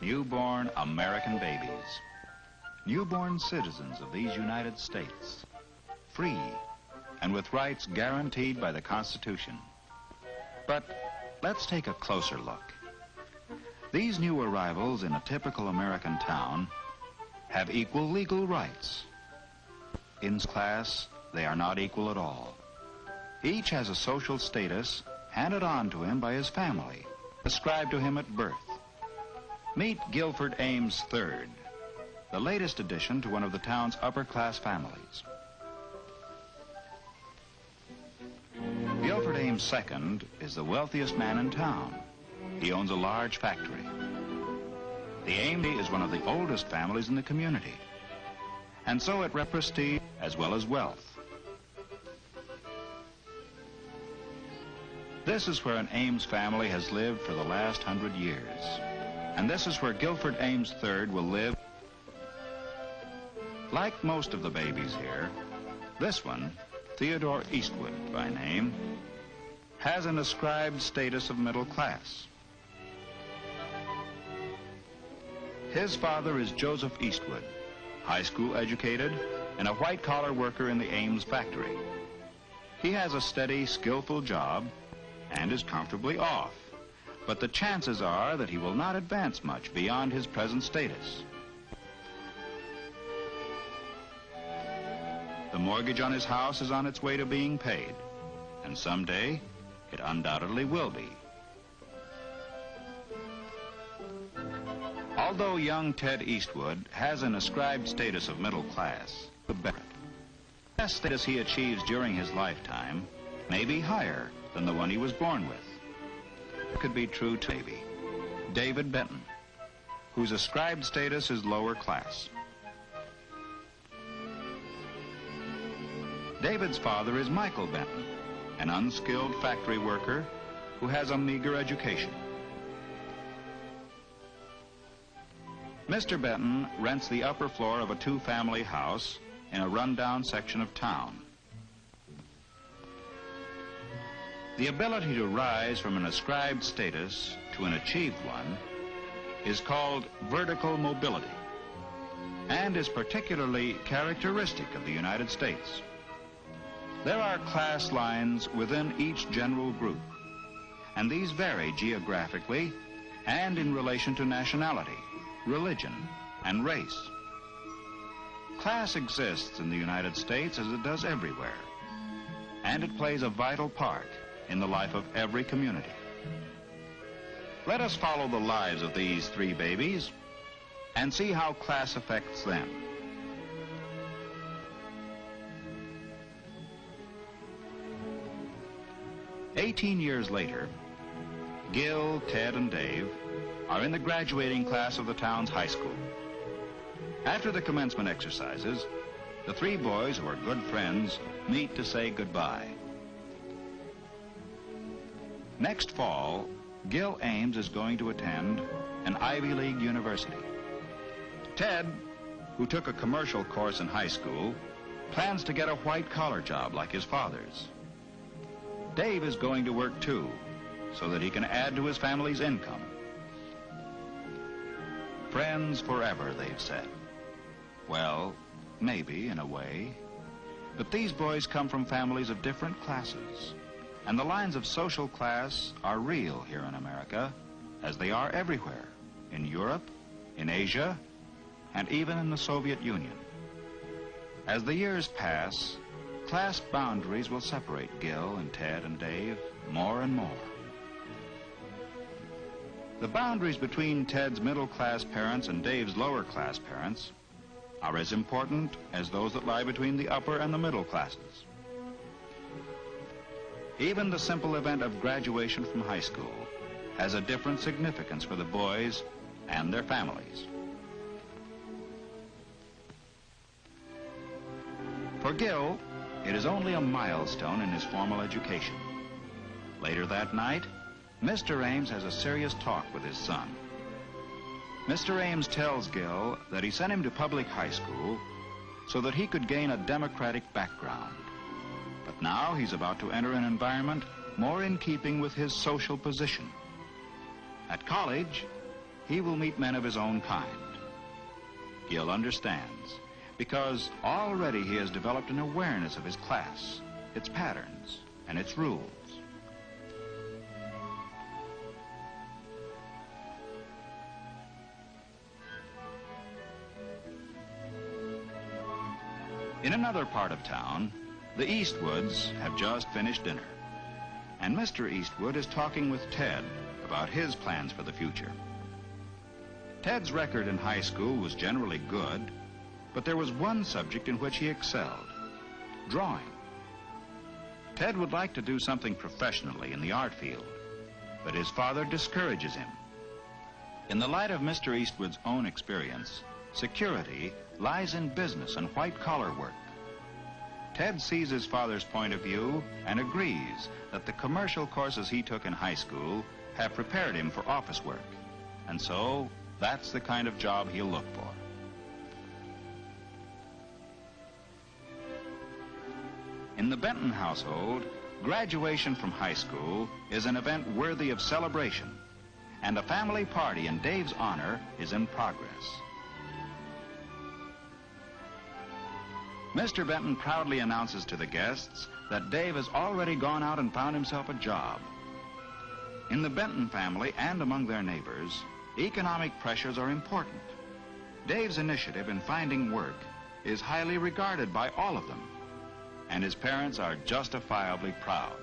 Newborn American babies. Newborn citizens of these United States. Free and with rights guaranteed by the Constitution. But let's take a closer look. These new arrivals in a typical American town have equal legal rights. In class, they are not equal at all. Each has a social status handed on to him by his family, ascribed to him at birth. Meet Guilford Ames III, the latest addition to one of the town's upper-class families. Guilford Ames II is the wealthiest man in town. He owns a large factory. The Ames is one of the oldest families in the community, and so it represents prestige as well as wealth. This is where an Ames family has lived for the last 100 years, and this is where Guilford Ames III will live. Like most of the babies here, this one, Theodore Eastwood by name, has an ascribed status of middle class. His father is Joseph Eastwood, high school educated and a white-collar worker in the Ames factory. He has a steady, skillful job and is comfortably off, but the chances are that he will not advance much beyond his present status. The mortgage on his house is on its way to being paid, and someday it undoubtedly will be. Although young Ted Eastwood has an ascribed status of middle class, the best status he achieves during his lifetime may be higher than the one he was born with. It could be true to maybe David Benton, whose ascribed status is lower class. David's father is Michael Benton, an unskilled factory worker who has a meager education. Mr. Benton rents the upper floor of a two-family house in a rundown section of town. The ability to rise from an ascribed status to an achieved one is called vertical mobility and is particularly characteristic of the United States. There are class lines within each general group, and these vary geographically and in relation to nationality, religion, and race. Class exists in the United States as it does everywhere, and it plays a vital part in the life of every community. Let us follow the lives of these three babies and see how class affects them. "18 years later, Gil, Ted, and Dave are in the graduating class of the town's high school. After the commencement exercises, the three boys, who are good friends, meet to say goodbye. Next fall, Gil Ames is going to attend an Ivy League university. Ted, who took a commercial course in high school, plans to get a white-collar job like his father's. Dave is going to work too, so that he can add to his family's income. Friends forever, they've said. Well, maybe in a way, but these boys come from families of different classes, and the lines of social class are real here in America, as they are everywhere, in Europe, in Asia, and even in the Soviet Union. As the years pass, class boundaries will separate Gil and Ted and Dave more and more. The boundaries between Ted's middle-class parents and Dave's lower-class parents are as important as those that lie between the upper and the middle classes. Even the simple event of graduation from high school has a different significance for the boys and their families. For Gil, it is only a milestone in his formal education. Later that night, Mr. Ames has a serious talk with his son. Mr. Ames tells Gil that he sent him to public high school so that he could gain a democratic background. But now he's about to enter an environment more in keeping with his social position. At college, he will meet men of his own kind. Gil understands, because already he has developed an awareness of his class, its patterns, and its rules. In another part of town, the Eastwoods have just finished dinner, and Mr. Eastwood is talking with Ted about his plans for the future. Ted's record in high school was generally good, but there was one subject in which he excelled: drawing. Ted would like to do something professionally in the art field, but his father discourages him. In the light of Mr. Eastwood's own experience, security lies in business and white-collar work. Ted sees his father's point of view and agrees that the commercial courses he took in high school have prepared him for office work, and so that's the kind of job he'll look for. In the Benton household, graduation from high school is an event worthy of celebration, and a family party in Dave's honor is in progress. Mr. Benton proudly announces to the guests that Dave has already gone out and found himself a job. In the Benton family and among their neighbors, economic pressures are important. Dave's initiative in finding work is highly regarded by all of them, and his parents are justifiably proud.